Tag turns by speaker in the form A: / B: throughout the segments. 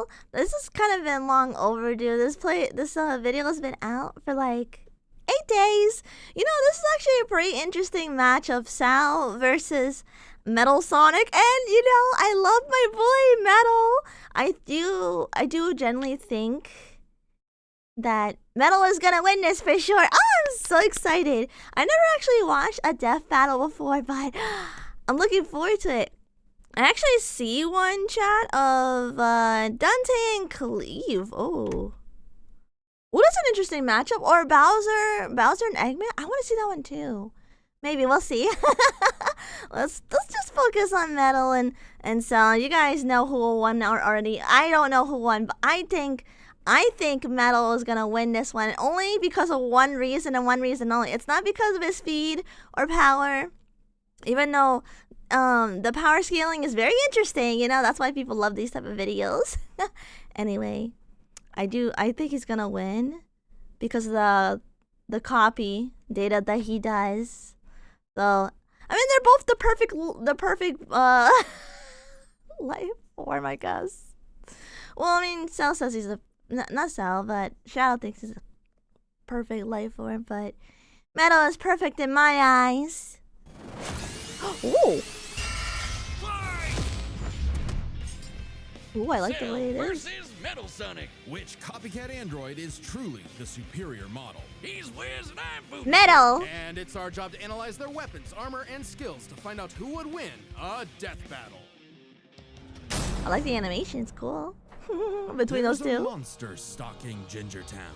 A: Metal. This has kind of been long overdue. This video has been out for like 8 days. You know, this is actually a pretty interesting match of Sal versus Metal Sonic, and you know, I love my boy Metal. I do genuinely think that Metal is gonna win this for sure. Oh, I'm so excited. I never actually watched a death battle before, but I'm looking forward to it. I actually see one chat of Dante and Cleve. Oh, that's an interesting matchup. Or Bowser and Eggman. I want to see that one too. Maybe we'll see. let's just focus on Metal and Cell. You guys know who won already. I don't know who won, but I think Metal is gonna win this one only because of one reason and one reason only. It's not because of his speed or power, even though the power scaling is very interesting. You know, that's why people love these type of videos. Anyway, I think he's gonna win because of the copy data that he does. So I mean, they're both the perfect life form, I guess. Well, I mean, Cell says he's a not Cell, but Shadow thinks he's a perfect life form. But Metal is perfect in my eyes. Ooh. Ooh, I like the way it is.
B: Versus Metal Sonic.
C: Which copycat android is truly the superior model?
B: He's Wiz and I'm Boo.
A: Metal.
C: And it's our job to analyze their weapons, armor, and skills to find out who would win a death battle.
A: I like the animation. It's cool. Between those
C: There's
A: two.
C: a monster stalking Ginger Town.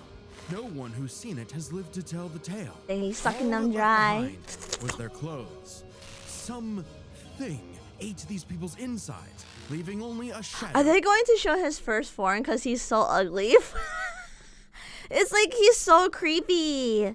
C: No one who's seen it has lived to tell the tale.
A: They sucking
C: All
A: them
C: left
A: dry.
C: behind was their clothes. Something ate these people's insides, leaving only a shadow.
A: Are they going to show his first form because he's so ugly? It's like he's so creepy.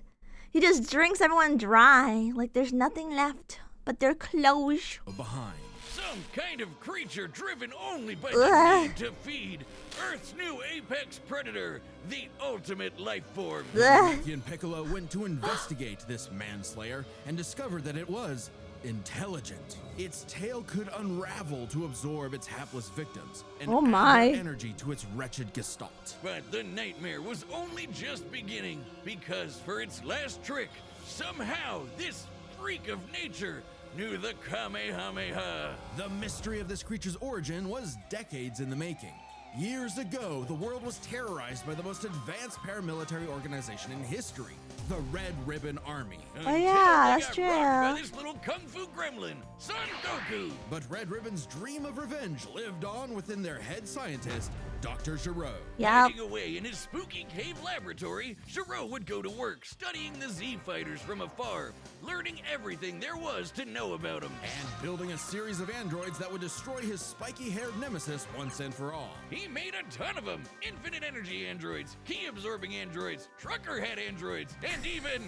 A: He just drinks everyone dry. Like there's nothing left but their clothes.
C: behind.
B: Some kind of creature driven only by the need to feed. Earth's new apex predator, the ultimate life form.
C: Mickey and Piccolo went to investigate this manslayer and discovered that it was intelligent. Its tail could unravel to absorb its hapless victims and
A: Oh
C: add
A: my.
C: their energy to its wretched gestalt.
B: But the nightmare was only just beginning, because for its last trick, somehow this freak of nature knew the Kamehameha.
C: The mystery of this creature's origin was decades in the making. Years ago, the world was terrorized by the most advanced paramilitary organization in history, the Red Ribbon Army.
B: Until
A: yeah,
B: they
A: that's
B: got rocked
A: true.
B: by this little kung fu gremlin, Son Goku.
C: But Red Ribbon's dream of revenge lived on within their head scientist, Dr. Giro.
A: Yep.
B: Hiding away in his spooky cave laboratory, Giro would go to work studying the Z fighters from afar, learning everything there was to know about them.
C: And building a series of androids that would destroy his spiky-haired nemesis once and for all.
B: He made a ton of them. Infinite energy androids, key absorbing androids, trucker head androids, and even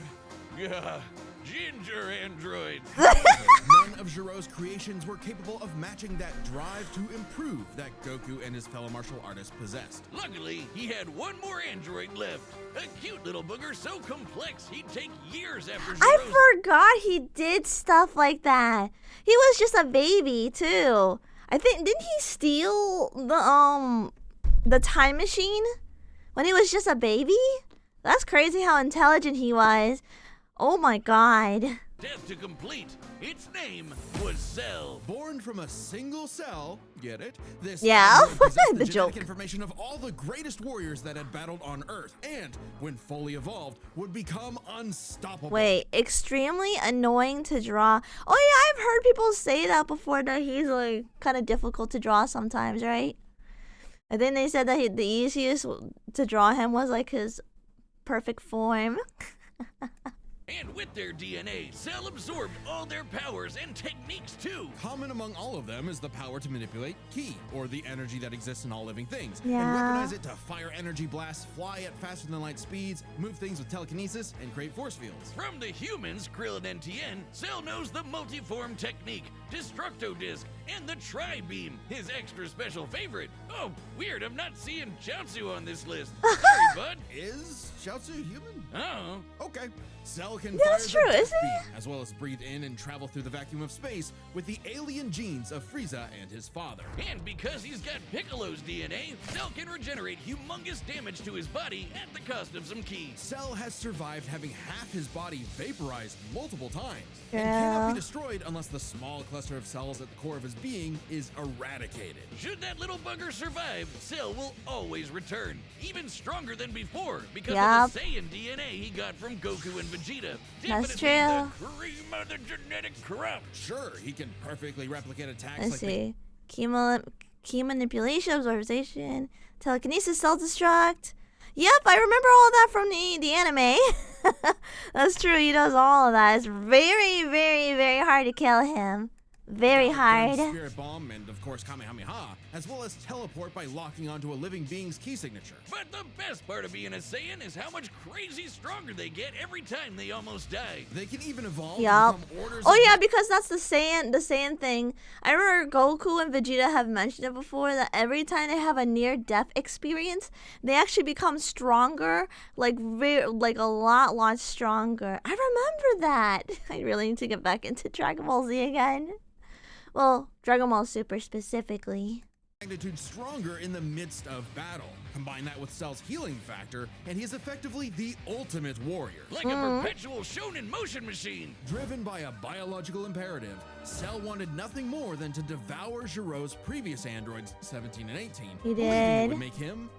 B: ginger androids.
C: None of Giro's creations were capable of matching that drive to improve that Goku and his fellow martial artists possessed.
B: Luckily, he had one more android left. A cute little booger so complex he'd take years after Giro's.
A: I forgot he did stuff like that. He was just a baby too. I think didn't he steal the time machine when he was just a baby? That's crazy how intelligent he was. Oh my god.
B: Death to complete. Its name was Cell.
C: Born from a single cell, get it? This
A: Yeah,
C: android possessed
A: the
C: the genetic
A: joke.
C: information of all the greatest warriors that had battled on Earth, and when fully evolved, would become unstoppable.
A: Wait, extremely annoying to draw. Oh yeah, I've heard people say that before, that he's like kind of difficult to draw sometimes, right? And then they said that the easiest to draw him was like his perfect form.
B: And with their DNA, Cell absorbed all their powers and techniques too.
C: Common among all of them is the power to manipulate ki, or the energy that exists in all living things,
A: Yeah.
C: and weaponize it to fire energy blasts, fly at faster than light speeds, move things with telekinesis, and create force fields.
B: From the humans, Krillin and Tien, Cell knows the multiform technique, Destructo Disc, and the Tri-Beam, his extra special favorite. Oh, weird, I'm not seeing Chaozu on this list. Sorry, bud.
C: Is Chaozu human?
B: Oh.
C: Okay. Cell can
A: Yeah,
C: fire
A: that's
C: the
A: true,
C: Death
A: isn't
C: Beam,
A: it?
C: as well as breathe in and travel through the vacuum of space with the alien genes of Frieza and his father.
B: And because he's got Piccolo's DNA, Cell can regenerate humongous damage to his body at the cost of some ki.
C: Cell has survived having half his body vaporized multiple times and
A: Yeah.
C: cannot be destroyed unless the small cluster of cells at the core of his being is eradicated.
B: Should that little bugger survive, Cell will always return, even stronger than before because
A: Yup.
B: of the Saiyan DNA he got from Goku and Vegeta.
A: That's
B: Definitely
A: true.
B: the cream of the genetic crop.
C: Sure, he can perfectly replicate attacks
A: Let's
C: like
A: see. Key manipulation, absorption, telekinesis, self-destruct. Yep, I remember all that from the anime. That's true, he does all of that. It's very, very, very hard to kill him. Very hard.
C: Spirit Bomb and, of course, Kamehameha, as well as teleport by locking onto a living being's key signature.
B: But the best part of being a Saiyan is how much crazy stronger they get every time they almost die.
C: They can even evolve
A: Yup.
C: and become orders
A: Oh
C: of-
A: yeah, because that's the Saiyan thing. I remember Goku and Vegeta have mentioned it before that every time they have a near-death experience, they actually become stronger, like a lot stronger. I remember that. I really need to get back into Dragon Ball Z again. Well, Dragon Ball Super specifically.
C: magnitude stronger in the midst of battle. Combine that with Cell's healing factor, and he is effectively the ultimate warrior.
B: Like a perpetual shonen motion machine.
C: Driven by a biological imperative, Cell wanted nothing more than to devour Giro's previous androids, 17 and 18.
A: He
C: believing it
A: did.
C: would make him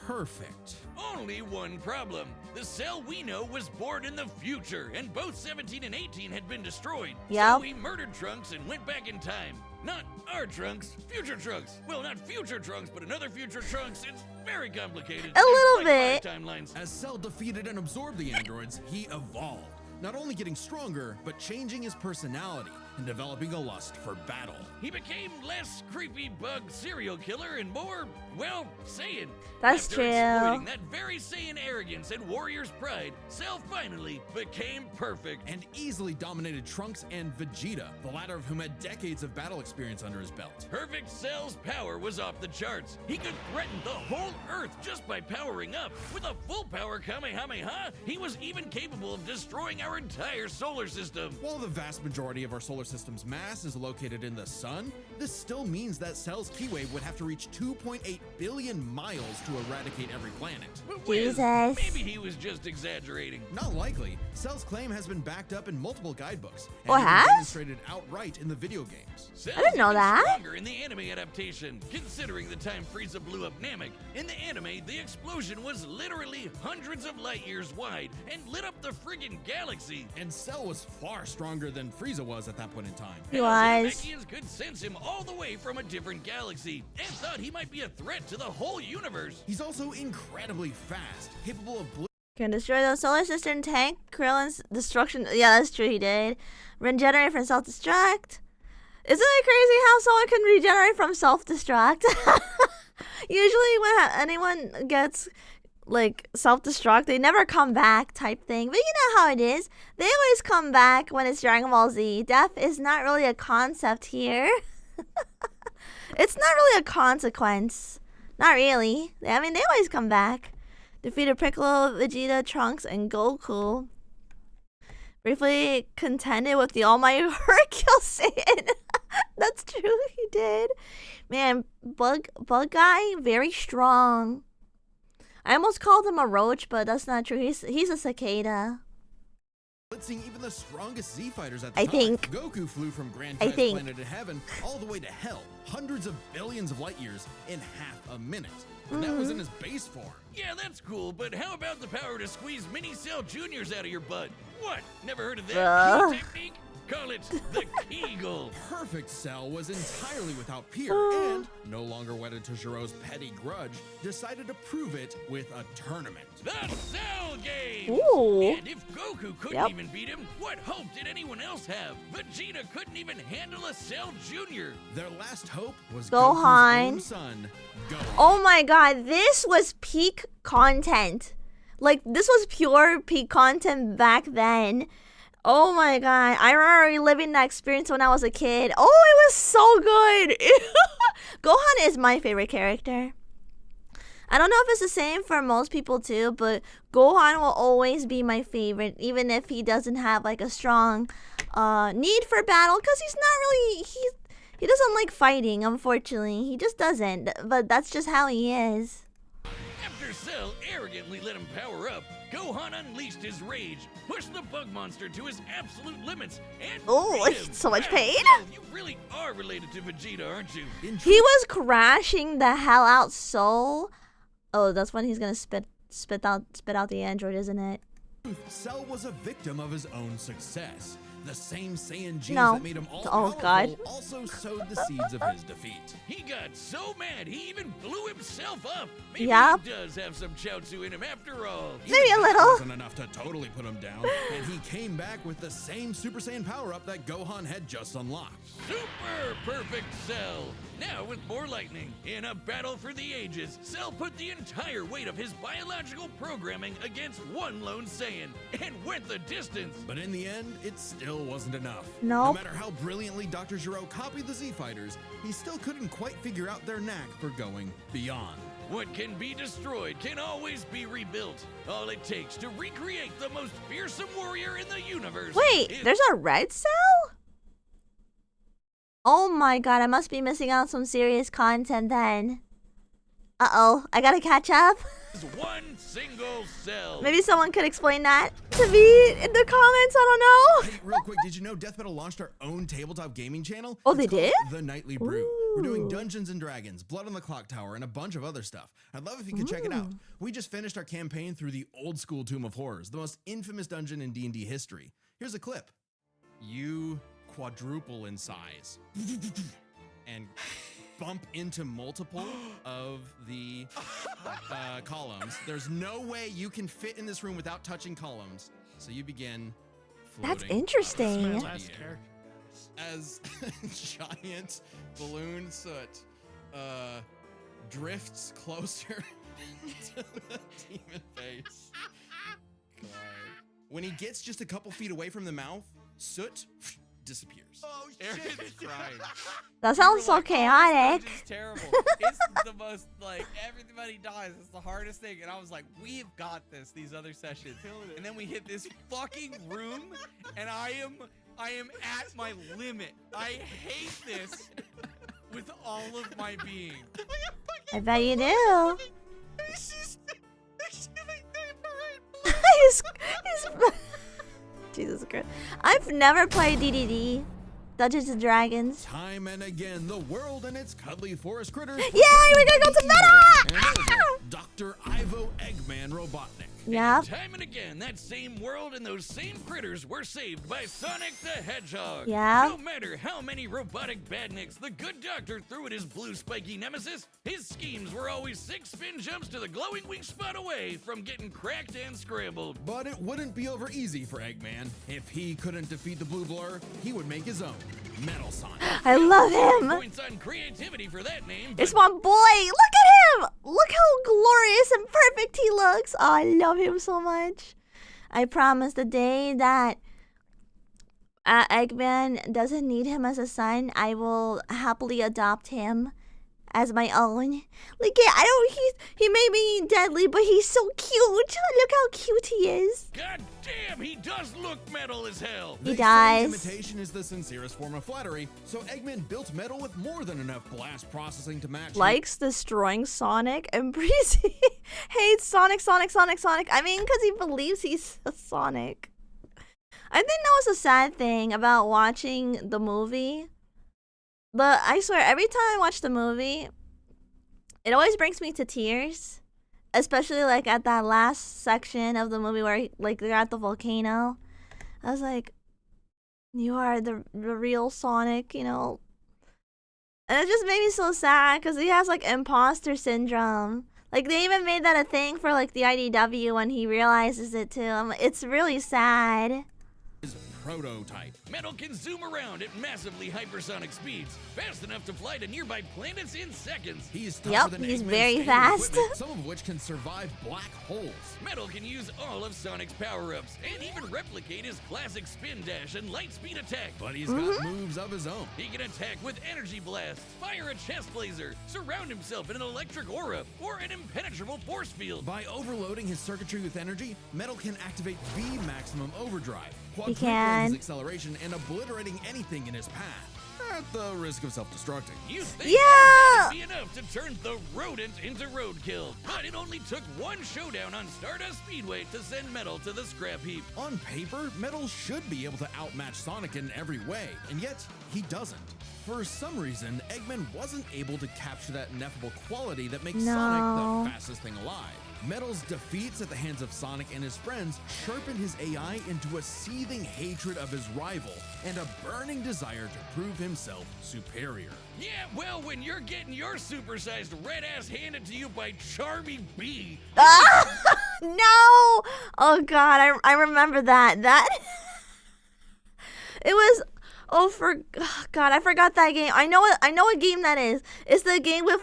C: perfect.
B: Only one problem. The Cell we know was born in the future, and both 17 and 18 had been destroyed.
A: Yep.
B: So he murdered Trunks and went back in time. Not our Trunks, future Trunks. Well, not future Trunks, but another future Trunks. It's very complicated.
A: A little
B: There's like
A: bit.
B: 5 timelines.
C: As Cell defeated and absorbed the androids, he evolved, not only getting stronger, but changing his personality and developing a lust for battle.
B: He became less creepy bug serial killer and more, well, Saiyan.
A: That's
B: After
A: true.
B: exploiting that very Saiyan arrogance and warrior's pride, Cell finally became perfect.
C: And easily dominated Trunks and Vegeta, the latter of whom had decades of battle experience under his belt.
B: Perfect Cell's power was off the charts. He could threaten the whole Earth just by powering up. With a full power Kamehameha, he was even capable of destroying our entire solar system.
C: While the vast majority of our solar system's mass is located in the sun, this still means that Cell's key wave would have to reach 2.8 billion miles to eradicate every planet.
B: But Wiz,
A: Jesus.
B: maybe he was just exaggerating.
C: Not likely. Cell's claim has been backed up in multiple guidebooks and
A: Oh, it
C: even
A: has?
C: demonstrated outright in the video games.
B: Cell's
A: I didn't know
B: even
A: that.
B: Stronger in the anime adaptation, considering the time Frieza blew up Namek. In the anime, the explosion was literally hundreds of light years wide and lit up the friggin' galaxy.
C: And Cell was far stronger than Frieza was at that point in time.
A: He
B: And
A: was.
B: Namekians could sense him all the way from a different galaxy and thought he might be a threat to the whole universe.
C: He's also incredibly fast, capable of
A: Can destroy the solar system, tank Krillin's destruction. Yeah, that's true, he did. Regenerate from self-destruct. Isn't it crazy how someone can regenerate from self-destruct? Usually when anyone gets like self-destruct, they never come back type thing. But you know how it is. They always come back when it's Dragon Ball Z. Death is not really a concept here. It's not really a consequence. Not really. I mean, they always come back. Defeated Piccolo, Vegeta, Trunks, and Goku. Briefly contended with the almighty Hercule Saiyan. That's true, he did. Man, Bug Guy, very strong. I almost called him a roach, but that's not true. He's a cicada.
C: blitzing even the strongest Z fighters at the
A: I
C: time.
A: think.
C: Goku flew from Grand
A: I
C: Kai's
A: think.
C: planet of heaven all the way to hell, hundreds of billions of light years in half a minute. And that was in his base form.
B: Yeah, that's cool, but how about the power to squeeze mini cell juniors out of your butt? What? Never heard of that
A: Ugh.
B: key technique? Call it the Kegel.
C: Perfect Cell was entirely without peer and, no longer wedded to Giro's petty grudge, decided to prove it with a tournament.
B: The Cell Games!
A: Ooh.
B: And if Goku couldn't
A: Yep.
B: even beat him, what hope did anyone else have? Vegeta couldn't even handle a Cell Junior.
C: Their last hope was
A: Gohan.
C: Goku's own son, Gohan.
A: Oh my god, this was peak content. Like, this was pure peak content back then. Oh my god, I remember reliving that experience when I was a kid. Oh, it was so good. Gohan is my favorite character. I don't know if it's the same for most people too, but Gohan will always be my favorite, even if he doesn't have like a strong need for battle, because he's not really he doesn't like fighting, unfortunately. He just doesn't, but that's just how he is.
B: After Cell arrogantly let him power up, Gohan unleashed his rage, pushed the bug monster to his absolute limits, and
A: Oh,
B: beat him.
A: so much
B: Wow,
A: pain.
B: Cell, you really are related to Vegeta, aren't you?
A: He was crashing the hell out Soul. Oh, that's when he's gonna spit out the android, isn't it?
C: Cell was a victim of his own success. The same Saiyan genes
A: No.
C: that made him all
A: Oh,
C: powerful
A: God.
C: also sowed the seeds of his defeat.
B: He got so mad he even blew himself up. Maybe
A: Yep.
B: he does have some Chaozu in him after all.
A: Maybe a
C: That
A: little.
C: wasn't enough to totally put him down, and he came back with the same Super Saiyan power-up that Gohan had just unlocked.
B: Super perfect Cell. Now with more lightning, in a battle for the ages, Cell put the entire weight of his biological programming against one lone Saiyan and went the distance.
C: But in the end, it still wasn't enough.
A: Nope.
C: No matter how brilliantly Dr. Gero copied the Z-Fighters, he still couldn't quite figure out their knack for going beyond.
B: What can be destroyed can always be rebuilt. All it takes to recreate the most fearsome warrior in the universe.
A: Wait,
B: is
A: there's a red cell? Oh my god, I must be missing out on some serious content then. Uh-oh, I gotta catch up.
B: one single cell.
A: Maybe someone could explain that to me in the comments, I don't know.
C: Hey, real quick, did you know Death Metal launched our own tabletop gaming channel?
A: Oh, they
C: It's called
A: did?
C: The Nightly Brew. We're doing
A: Ooh.
C: Dungeons and Dragons, Blood on the Clock Tower, and a bunch of other stuff. I'd love if you could check it out. We just finished our campaign through the old school Tomb of Horrors, the most infamous dungeon in D&D history. Here's a clip. You quadruple in size and bump into multiple of the columns. There's no way you can fit in this room without touching columns. So you begin floating.
A: That's interesting.
C: up in the air as giant balloon soot drifts closer to the demon face. God. When he gets just a couple feet away from the mouth, soot disappears.
D: Oh shit! crying.
A: That sounds so chaotic.
D: It's terrible. It's the most like everybody dies. It's the hardest thing, and I was like, "We've got this." These other sessions, and then we hit this fucking room, and I am at my limit. I hate this with all of my being.
A: I bet you do. he's Jesus Christ. I've never played DDD, Dungeons and Dragons.
C: Time and again, the world and its cuddly forest critters.
A: Yay, we're gonna go to meta!
C: Dr. Ivo Eggman Robotnik.
A: Yep.
B: Time and again, that same world and those same critters were saved by Sonic the Hedgehog.
A: Yeah.
B: No matter how many robotic badniks the good doctor threw at his blue spiky nemesis, his schemes were always 6 spin jumps to the glowing weak spot away from getting cracked and scrambled.
C: But it wouldn't be over easy for Eggman. If he couldn't defeat the Blue Blur, he would make his own. Metal Sonic.
A: I love him.
B: Points on creativity for that name.
A: It's my boy. Look at him. Look how glorious and perfect he looks. Oh, I love him so much. I promise the day that Eggman doesn't need him as a son, I will happily adopt him as my own. Like, yeah, he may be deadly, but he's so cute. Look how cute he is.
B: God damn, he does look metal as hell.
A: He
C: They say
A: does.
C: imitation is the sincerest form of flattery, so Eggman built metal with more than enough blast processing to match.
A: Likes destroying Sonic and Breezy hates Sonic. I mean, because he believes he's a Sonic. I think that was a sad thing about watching the movie. But I swear, every time I watch the movie, it always brings me to tears. Especially like at that last section of the movie where like they're at the volcano. I was like, you are the real Sonic, you know. And it just made me so sad because he has like imposter syndrome. Like they even made that a thing for like the IDW when he realizes it too. It's really sad.
C: his prototype.
B: Metal can zoom around at massively hypersonic speeds, fast enough to fly to nearby planets in seconds.
C: He's tougher
A: Yep,
C: than
A: he's
C: Eggman's
A: very
C: standard
A: fast.
C: equipment, some of which can survive black holes.
B: Metal can use all of Sonic's power-ups, and even replicate his classic spin dash and light speed attack.
C: But he's got moves of his own.
B: He can attack with energy blasts, fire a chest laser, surround himself in an electric aura, or an impenetrable force field.
C: By overloading his circuitry with energy, Metal can activate V maximum overdrive,
A: He
C: quadrupling
A: can.
C: his acceleration and obliterating anything in his path, at the risk of self-destructing.
B: You think
A: Yeah!
B: that'd be enough to turn the rodent into roadkill, but it only took one showdown on Stardust Speedway to send Metal to the scrap heap.
C: On paper, Metal should be able to outmatch Sonic in every way, and yet he doesn't. For some reason, Eggman wasn't able to capture that ineffable quality that makes Sonic
A: No.
C: the fastest thing alive. Metal's defeats at the hands of Sonic and his friends sharpened his AI into a seething hatred of his rival and a burning desire to prove himself superior.
B: Yeah, well, when you're getting your supersized red ass handed to you by Charmy B,
A: No! Oh god, I remember that. It was God, I forgot that game. I know what game that is. It's the game with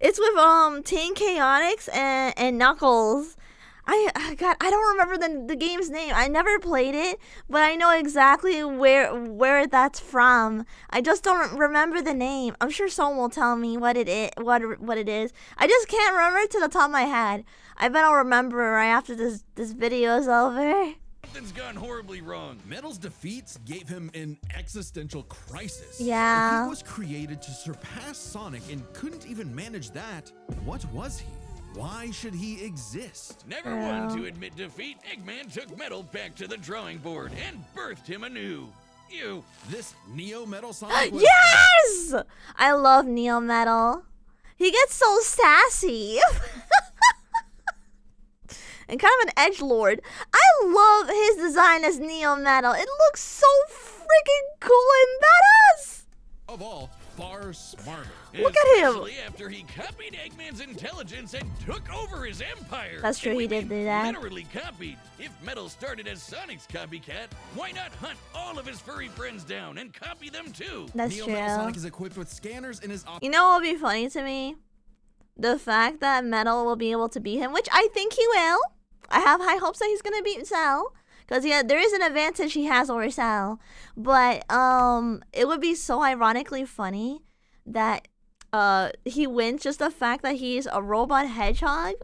A: it's with Teen Chaotix and Knuckles. I don't remember the game's name. I never played it, but I know exactly where that's from. I just don't remember the name. I'm sure someone will tell me what it is. I just can't remember it to the top of my head. I bet I'll remember right after this video is over.
B: something's gone horribly wrong.
C: Metal's defeats gave him an existential crisis.
A: Yeah.
C: If he was created to surpass Sonic and couldn't even manage that, what was he? Why should he exist?
B: Never one to admit defeat, Eggman took Metal back to the drawing board and birthed him anew. You.
C: This Neo Metal Sonic was
A: Yes! I love Neo Metal. He gets so sassy. And kind of an edgelord. I love his design as Neo Metal. It looks so freaking cool and badass.
C: of all, far smarter.
A: Look at him.
B: Especially after he copied Eggman's intelligence and took over his empire.
A: That's true,
B: And we
A: he did
B: mean
A: do that.
B: Literally copied. If Metal started as Sonic's copycat, why not hunt all of his furry friends down and copy them too?
A: That's
C: Neo
A: true.
C: Metal Sonic is equipped with scanners in his
A: You know what would be funny to me? The fact that Metal will be able to beat him, which I think he will. I have high hopes that he's gonna beat Cell, because there is an advantage he has over Cell. But it would be so ironically funny that he wins just the fact that he's a robot hedgehog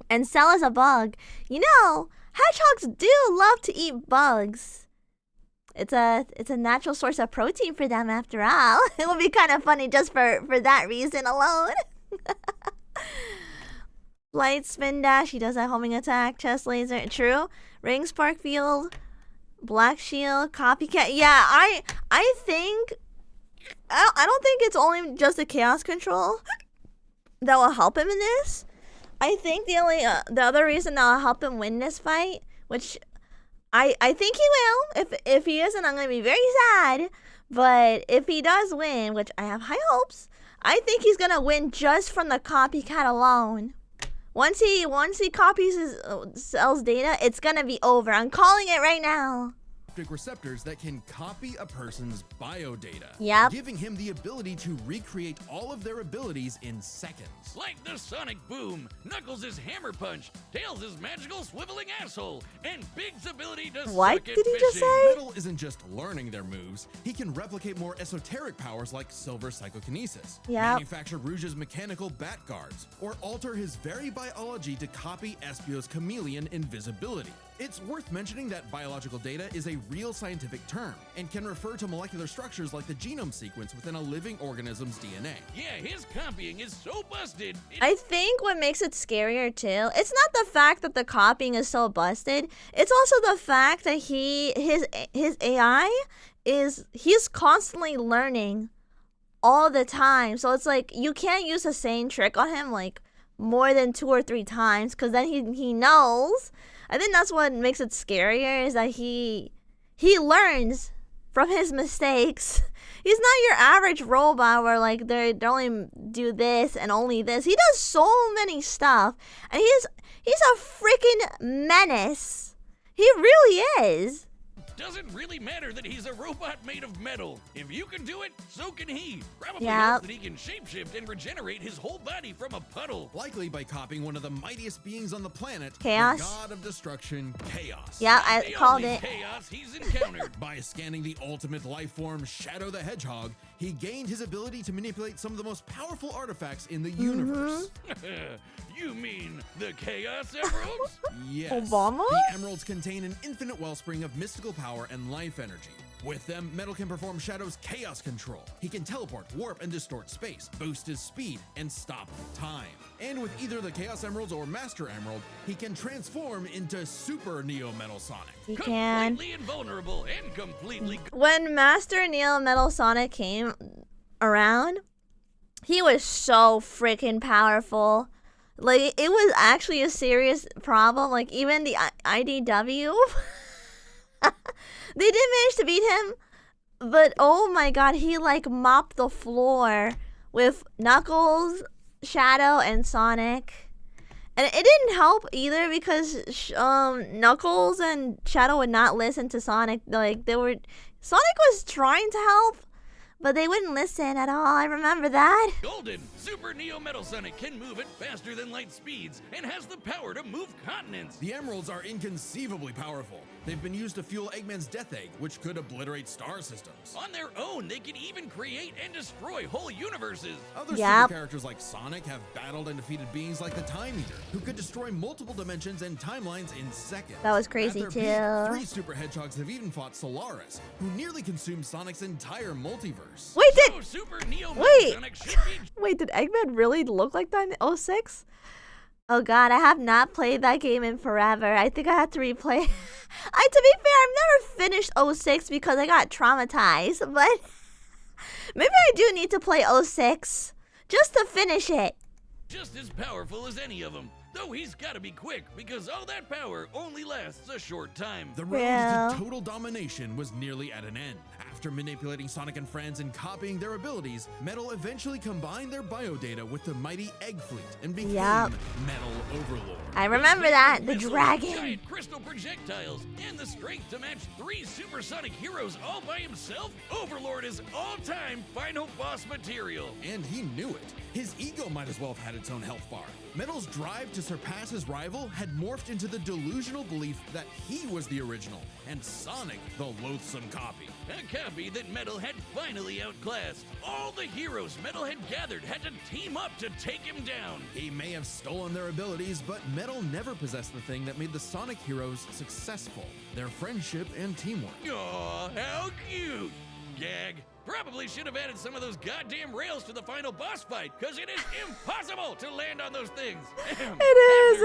A: and Cell is a bug. You know, hedgehogs do love to eat bugs. It's a natural source of protein for them after all. It would be kind of funny just for that reason alone. Light spin dash, he does that homing attack, chest laser, true. Ring spark field, black shield, copycat. Yeah, I think I don't think it's only just the chaos control that will help him in this. I think the other reason that will help him win this fight, which I think he will. If he isn't, I'm gonna be very sad. But if he does win, which I have high hopes, I think he's gonna win just from the copycat alone. Once he copies his Cell's data, it's gonna be over. I'm calling it right now.
C: receptors that can copy a person's biodata,
A: Yep.
C: giving him the ability to recreate all of their abilities in seconds.
B: Like the Sonic Boom, Knuckles' Hammer Punch, Tails' magical swiveling asshole, and Big's ability to
A: What
B: suck at
A: did he just
B: fishing.
A: say?
C: Metal isn't just learning their moves, he can replicate more esoteric powers like silver psychokinesis,
A: Yep.
C: manufacture Rouge's mechanical bat guards, or alter his very biology to copy Espio's chameleon invisibility. It's worth mentioning that biological data is a real scientific term and can refer to molecular structures like the genome sequence within a living organism's DNA.
B: Yeah, his copying is so busted.
A: I think what makes it scarier too, it's not the fact that the copying is so busted. It's also the fact that his AI he's constantly learning all the time. So it's like you can't use the same trick on him like more than 2 or 3 times, because then he knows. I think that's what makes it scarier, is that he learns from his mistakes. He's not your average robot where like they only do this and only this. He does so many stuff, and he's a freaking menace. He really is.
B: Doesn't really matter that he's a robot made of metal. If you can do it, so can he. Probably
A: Yep.
B: enough that he can shapeshift and regenerate his whole body from a puddle.
C: Likely by copying one of the mightiest beings on the planet,
A: Chaos.
C: the god of destruction, Chaos.
A: Yeah, I
B: The
A: called
B: only
A: it.
B: chaos he's encountered.
C: By scanning the ultimate life form, Shadow the Hedgehog, he gained his ability to manipulate some of the most powerful artifacts in the universe.
B: You mean the Chaos Emeralds?
C: Yes.
A: Obama?
C: The emeralds contain an infinite wellspring of mystical power and life energy. With them, Metal can perform Shadow's chaos control. He can teleport, warp, and distort space, boost his speed, and stop time. And with either the Chaos Emeralds or Master Emerald, he can transform into Super Neo Metal Sonic.
A: He can.
B: Completely invulnerable and completely
A: When Master Neo Metal Sonic came around, he was so freaking powerful. Like, it was actually a serious problem. Like, even the IDW, they did manage to beat him. But, oh my god, he, like, mopped the floor with Knuckles, Shadow, and Sonic. And it didn't help either because Knuckles and Shadow would not listen to Sonic. Like, Sonic was trying to help, but they wouldn't listen at all. I remember that.
B: golden. Super Neo Metal Sonic can move at faster than light speeds and has the power to move continents.
C: The emeralds are inconceivably powerful. They've been used to fuel Eggman's Death Egg, which could obliterate star systems.
B: On their own, they can even create and destroy whole universes.
C: Other
A: Yep.
C: super characters like Sonic have battled and defeated beings like the Time Eater, who could destroy multiple dimensions and timelines in seconds.
A: That was crazy,
C: At their
A: too.
C: peak, 3 super hedgehogs have even fought Solaris, who nearly consumed Sonic's entire multiverse.
A: Wait,
B: So Super Neo Metal
A: Wait.
B: Sonic should be
A: Wait, did Eggman really look like that in 06? Oh god, I have not played that game in forever. I think I have to replay. To be fair, I've never finished 06 because I got traumatized, but maybe I do need to play 06 just to finish it.
B: just as powerful as any of them. Though he's gotta be quick, because all that power only lasts a short time.
C: The road
A: Well.
C: to total domination was nearly at an end. After manipulating Sonic and friends and copying their abilities, Metal eventually combined their biodata with the mighty Egg Fleet and became
A: Yup.
C: Metal Overlord.
A: I remember that, the
B: Missiles,
A: dragon.
B: Giant crystal projectiles, and the strength to match 3 supersonic heroes all by himself. Overlord is all-time final boss material.
C: And he knew it. His ego might as well have had its own health bar. Metal's drive to surpass his rival had morphed into the delusional belief that he was the original, and Sonic the loathsome copy.
B: A copy that Metal had finally outclassed. All the heroes Metal had gathered had to team up to take him down.
C: He may have stolen their abilities, but Metal never possessed the thing that made the Sonic heroes successful: their friendship and teamwork.
B: Aw, how cute! Gag. Probably should have added some of those goddamn rails to the final boss fight, because it is impossible to land on those things.
A: It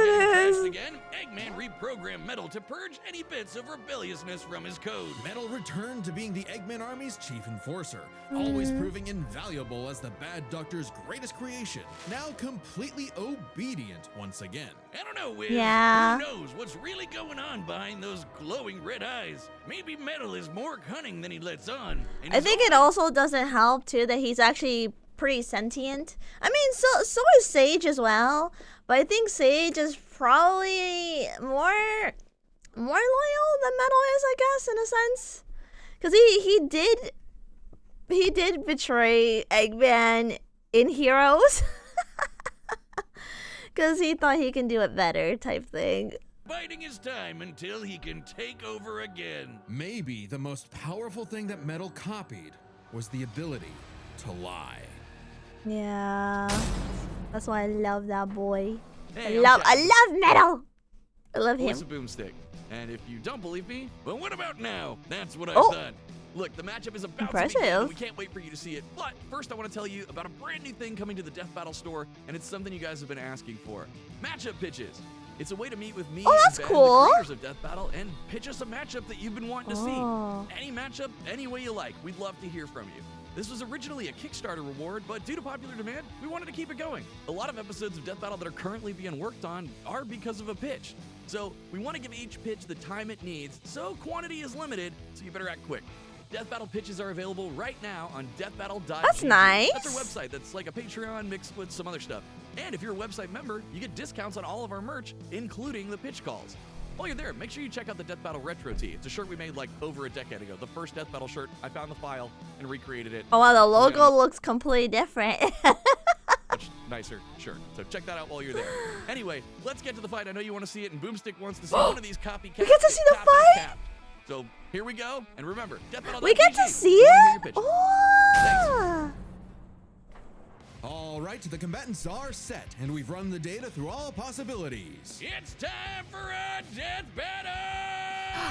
A: is.
B: Again, Eggman reprogrammed Metal to purge any bits of rebelliousness from his code.
C: Metal returned to being the Eggman Army's chief enforcer, always proving invaluable as the Bad Doctor's greatest creation, now completely obedient once again.
B: I don't know, Wiz.
A: Yeah.
B: Who knows what's really going on behind those glowing red eyes? Maybe Metal is more cunning than he lets on. And
A: I
B: he's
A: think it also doesn't help too that he's actually pretty sentient. I mean, so is Sage as well, but I think Sage is probably more loyal than Metal is, I guess, in a sense, because he did betray Eggman in Heroes, because he thought he can do it better, type thing.
B: biding his time until he can take over again.
C: Maybe the most powerful thing that Metal copied was the ability to lie.
A: Yeah, that's why I love that boy.
D: Hey,
A: I love Metal. I love him.
D: Voice of Boomstick. And if you don't believe me,
B: But what about now? That's what I
A: Oh.
B: thought.
D: look, the matchup is about to
A: Impressive.
D: begin, and we can't wait for you to see it. But first, I want to tell you about a brand new thing coming to the Death Battle store, and it's something you guys have been asking for. Matchup pitches. It's a way to meet with me
A: Oh,
D: and
A: that's
D: Ben,
A: cool.
D: the creators of Death Battle, and pitch us a matchup that you've been wanting to
A: Oh.
D: see. Any matchup, any way you like. We'd love to hear from you. This was originally a Kickstarter reward, but due to popular demand, we wanted to keep it going. A lot of episodes of Death Battle that are currently being worked on are because of a pitch. So we want to give each pitch the time it needs, so quantity is limited, so you better act quick. Death Battle pitches are available right now on deathbattle.gg.
A: That's nice.
D: That's our website. That's like a Patreon mixed with some other stuff. And if you're a website member, you get discounts on all of our merch, including the pitch calls.
B: While you're there, make sure you check out the Death Battle Retro Tee. It's a shirt we made like over a decade ago. The first Death Battle shirt. I found the file and recreated it.
A: Oh wow, the logo looks completely different.
B: Much nicer shirt. So check that out while you're there. Anyway, let's get to the fight. I know you want to see it, and Boomstick wants to see one of these copycats.
A: We get to see the fight?
B: So here we go. And remember, Death Battle.
A: We get to see it? Oh.
C: All right, the combatants are set, and we've run the data through all possibilities.
B: It's time for a death battle!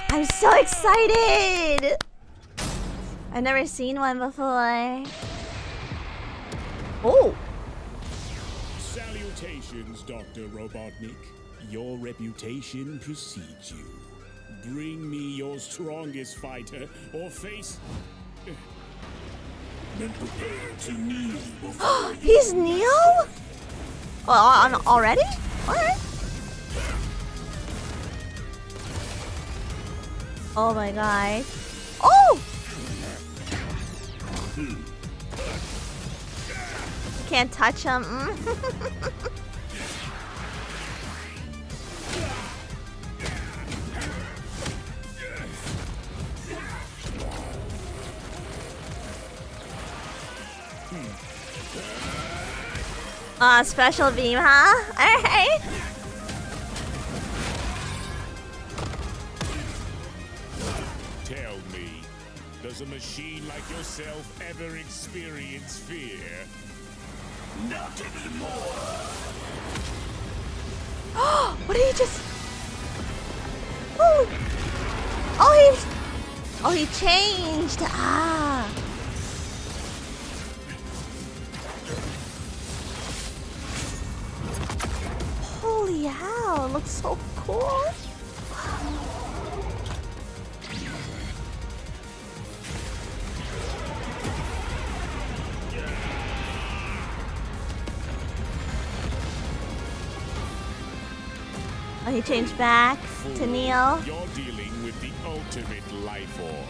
A: I'm so excited! I've never seen one before. Oh!
E: Salutations, Dr. Robotnik. Your reputation precedes you. Bring me your strongest fighter, or face... Then prepare to kneel before
A: He's Neo? Oh, already? Alright. Oh my god. Oh! Can't touch him. Special beam, huh? Alright.
E: Tell me, does a machine like yourself ever experience fear? Not anymore.
A: What did he just... Oh, he changed. Ah. Holy hell, it looks so cool. Oh, he changed back to Neo.
E: You're dealing with the ultimate life form.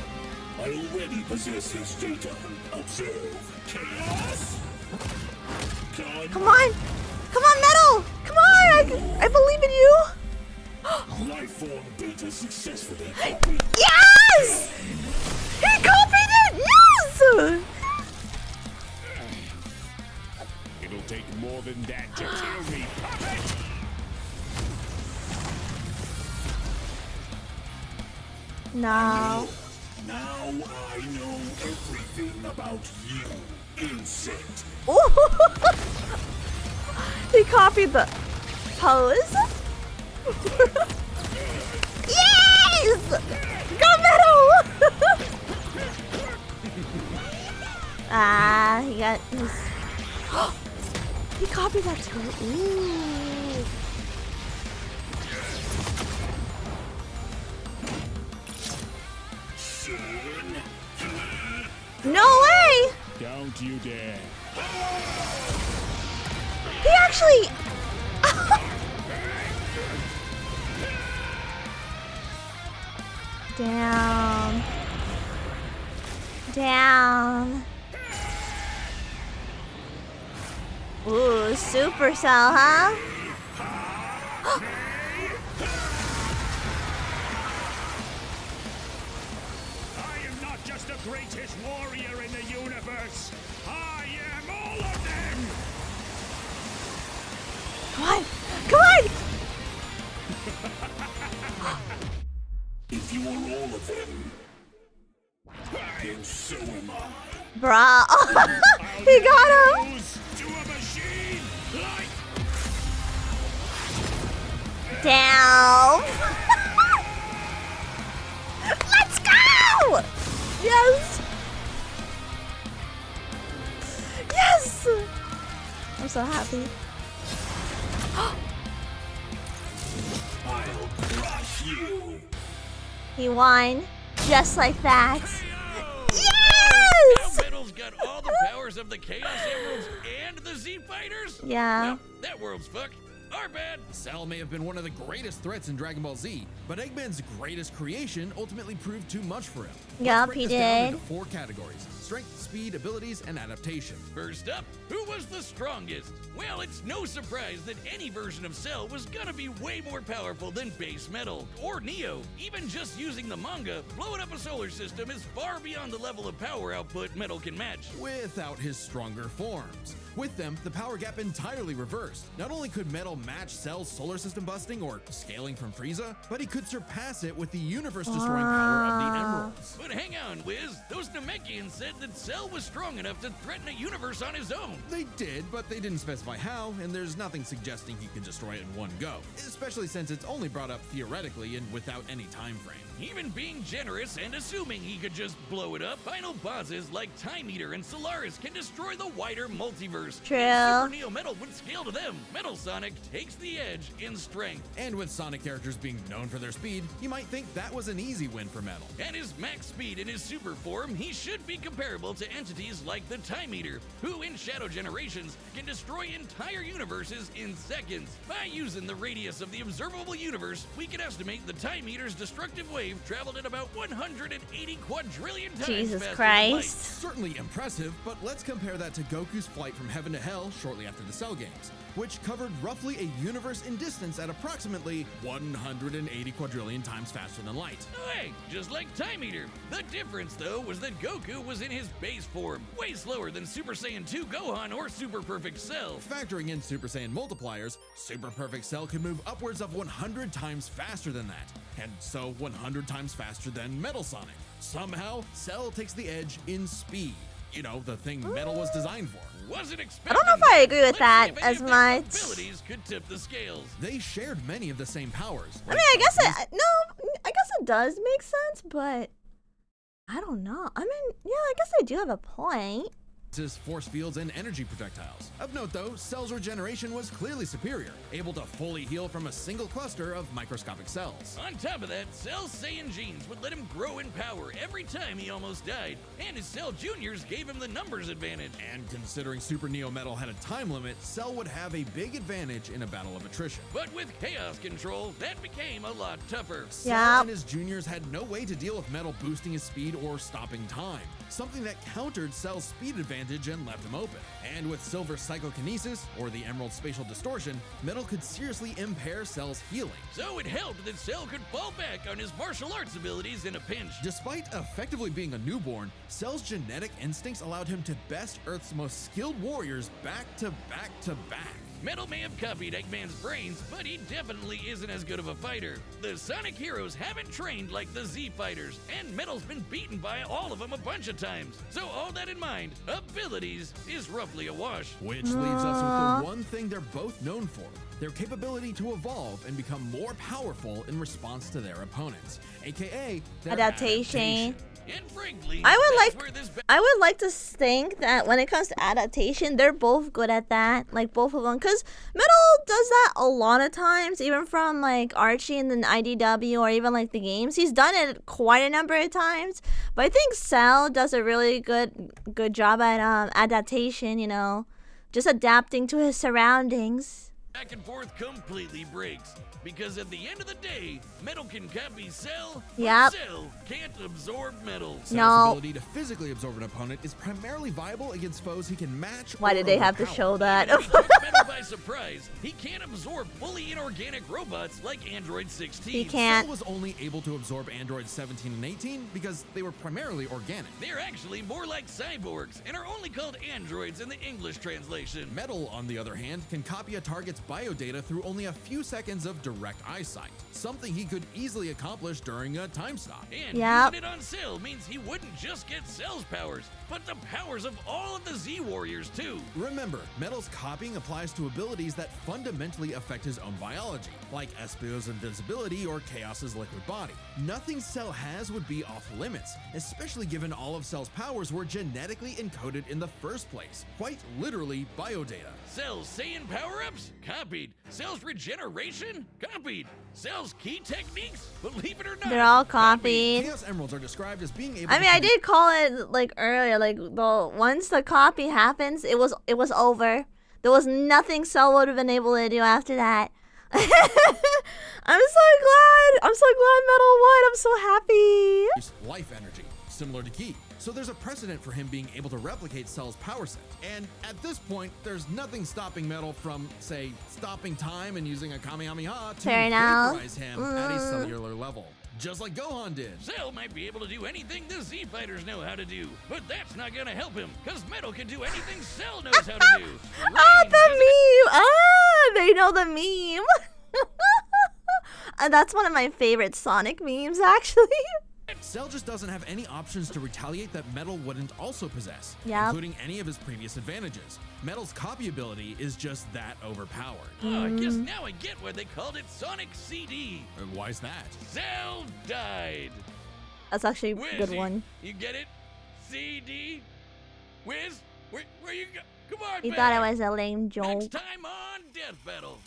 E: I already possess his data. Observe chaos.
A: Come on! Come on, Metal! Come on! I believe in you!
E: Life form data successfully.
A: Yes! He copied it! Yes!
E: It'll take more than that to kill me, puppet!
A: No.
E: Now I know everything about you, insect.
A: Ooh. He copied the pose. Yes! Go Metal! He got his... He copied that too. Ooh. No way!
E: Don't you dare.
A: He actually... Down. Down. Ooh, Supercell, huh?
E: I am not just the greatest warrior in the universe. I am all of them.
A: Come on! Come on!
E: If you are all of them, then so am I.
A: Bruh. He got him!
E: Lose to a machine like
A: Down! Let's go! Yes! Yes! I'm so happy.
E: I'll crush you.
A: He won. Just like that.
B: Now
A: Yes!
B: Metal's got all the powers of the Chaos Emeralds and the Z Fighters?
A: Yeah.
B: Well, that world's fucked. Our bad.
C: Cell may have been one of the greatest threats in Dragon Ball Z, but Eggman's greatest creation ultimately proved too much for him.
A: Yup,
C: Let's break
A: he
C: this down
A: did.
C: into 4 categories: strength, speed, abilities, and adaptation.
B: First up, who was the strongest? Well, it's no surprise that any version of Cell was gonna be way more powerful than base Metal or Neo. Even just using the manga, blowing up a solar system is far beyond the level of power output Metal can match.
C: Without his stronger forms. With them, the power gap entirely reversed. Not only could Metal match Cell's solar system busting or scaling from Frieza, but he could surpass it with the universe-destroying power of the Emeralds.
B: But hang on, Wiz. Those Namekians said that Cell was strong enough to threaten a universe on his own.
C: They did, but they didn't specify how, and there's nothing suggesting he can destroy it in one go, especially since it's only brought up theoretically and without any time frame.
B: Even being generous and assuming he could just blow it up, final bosses like Time Eater and Solaris can destroy the wider multiverse.
A: True.
B: And Super Neo Metal would scale to them. Metal Sonic takes the edge in strength.
C: And with Sonic characters being known for their speed, you might think that was an easy win for Metal.
B: At his max speed in his super form, he should be comparable to entities like the Time Eater, who in Shadow Generations can destroy entire universes in seconds. By using the radius of the observable universe, we can estimate the Time Eater's destructive wave traveled at about 180 quadrillion times
A: Jesus
B: faster than
A: Christ.
B: light.
C: Certainly impressive, but let's compare that to Goku's flight from heaven to hell shortly after the Cell games, which covered roughly a universe in distance at approximately 180 quadrillion times faster than light.
B: Hey, just like Time Eater. The difference, though, was that Goku was in his base form, way slower than Super Saiyan 2 Gohan or Super Perfect Cell.
C: Factoring in Super Saiyan multipliers, Super Perfect Cell could move upwards of 100 times faster than that, and so 100 times faster than Metal Sonic. Somehow, Cell takes the edge in speed. You know, the thing Metal was designed for.
B: Wasn't
A: I
B: expecting
A: don't know if I agree with
B: that.
A: that
B: Let's see if
A: as
B: any of their
A: much.
B: abilities could tip the scales.
C: They shared many of the same powers.
A: I mean, I guess it does make sense, but I don't know. I mean, yeah, I guess I do have a point.
C: Force fields and energy projectiles. Of note though, Cell's regeneration was clearly superior, able to fully heal from a single cluster of microscopic cells.
B: On top of that, Cell's Saiyan genes would let him grow in power every time he almost died, and his Cell Juniors gave him the numbers advantage.
C: And considering Super Neo Metal had a time limit, Cell would have a big advantage in a battle of attrition.
B: But with Chaos Control, that became a lot tougher.
C: Cell and his juniors had no way to deal with Metal boosting his speed or stopping time, something that countered Cell's speed advantage and left him open. And with Silver's psychokinesis, or the Emerald spatial distortion, Metal could seriously impair Cell's healing.
B: So it helped that Cell could fall back on his martial arts abilities in a pinch.
C: Despite effectively being a newborn, Cell's genetic instincts allowed him to best Earth's most skilled warriors back to back to back.
B: Metal may have copied Eggman's brains, but he definitely isn't as good of a fighter. The Sonic heroes haven't trained like the Z fighters, and Metal's been beaten by all of them a bunch of times. So all that in mind, abilities is roughly a wash.
C: Which leaves us with the one thing they're both known for, their capability to evolve and become more powerful in response to their opponents, aka their
A: Adaptation.
B: And frankly,
A: I
B: that's where this
A: would like to think that when it comes to adaptation, they're both good at that, like both of them. Cause Metal does that a lot of times, even from like Archie and then IDW or even like the games. He's done it quite a number of times. But I think Cell does a really good job at adaptation. You know, just adapting to his surroundings.
B: back and forth completely breaks. Because at the end of the day, Metal can copy Cell, but
A: Yep.
B: Cell can't absorb Metal.
C: Cell's
A: No.
C: ability to physically absorb an opponent is primarily viable against foes he can match.
A: Why
C: or
A: did they have to
C: overpower.
A: show that?
B: He takes Metal by surprise. He can't absorb fully inorganic robots like Android 16.
A: He can't.
C: Cell was only able to absorb androids 17 and 18 because they were primarily organic.
B: They're actually more like cyborgs and are only called androids in the English translation.
C: Metal, on the other hand, can copy a target's biodata through only a few seconds of direct eyesight, something he could easily accomplish during a time stop.
B: And
A: Yep.
B: using it on Cell means he wouldn't just get Cell's powers, but the powers of all of the Z Warriors too.
C: Remember, Metal's copying applies to abilities that fundamentally affect his own biology, like Espio's invincibility or Chaos's liquid body. Nothing Cell has would be off limits, especially given all of Cell's powers were genetically encoded in the first place, quite literally biodata.
B: Cell's Saiyan power-ups? Copied. Cell's regeneration? Copied. Cell's key techniques? Believe it or not,
A: They're all copied.
C: Chaos Emeralds are described as being able
A: I
C: to
A: mean, I
C: create-
A: did call it like earlier. Like once the copy happens, it was over. There was nothing Cell would have been able to do after that. I'm so glad. I'm so glad Metal won. I'm so happy.
C: life energy, similar to Ki. So there's a precedent for him being able to replicate Cell's power set. And at this point, there's nothing stopping Metal from, say, stopping time and using a Kamehameha to
A: Fair enough.
C: vaporize him at a cellular level. Just like Gohan did.
B: Cell might be able to do anything the Z Fighters know how to do, but that's not gonna help him, because Metal can do anything Cell knows how to do.
A: The meme! They know the meme. And that's one of my favorite Sonic memes, actually.
C: Cell just doesn't have any options to retaliate that Metal wouldn't also possess,
A: Yep.
C: including any of his previous advantages. Metal's copy ability is just that overpowered.
B: I guess now I get why they called it Sonic CD.
C: Why's that?
B: Cell died.
A: That's actually a
B: Where's
A: good
B: he?
A: one.
B: You get it? CD? Wiz? Where you go? Come on,
A: You
B: back.
A: thought it was a lame joke.
B: Next time on Death Battle.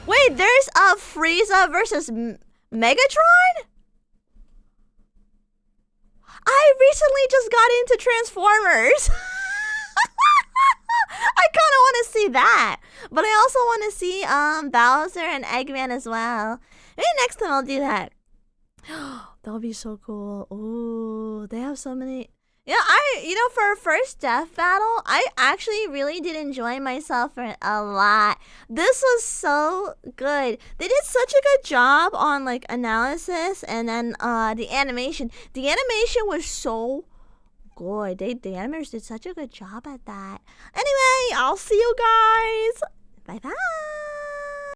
A: Wait, there's a Frieza versus Megatron? I recently just got into Transformers. I kind of want to see that. But I also want to see Bowser and Eggman as well. Maybe next time I'll do that. That would be so cool. Ooh, they have so many. Yeah, for a first death battle, I actually really did enjoy myself for a lot. This was so good. They did such a good job on like analysis and then the animation. The animation was so good. The animators did such a good job at that. Anyway, I'll see you guys. Bye bye.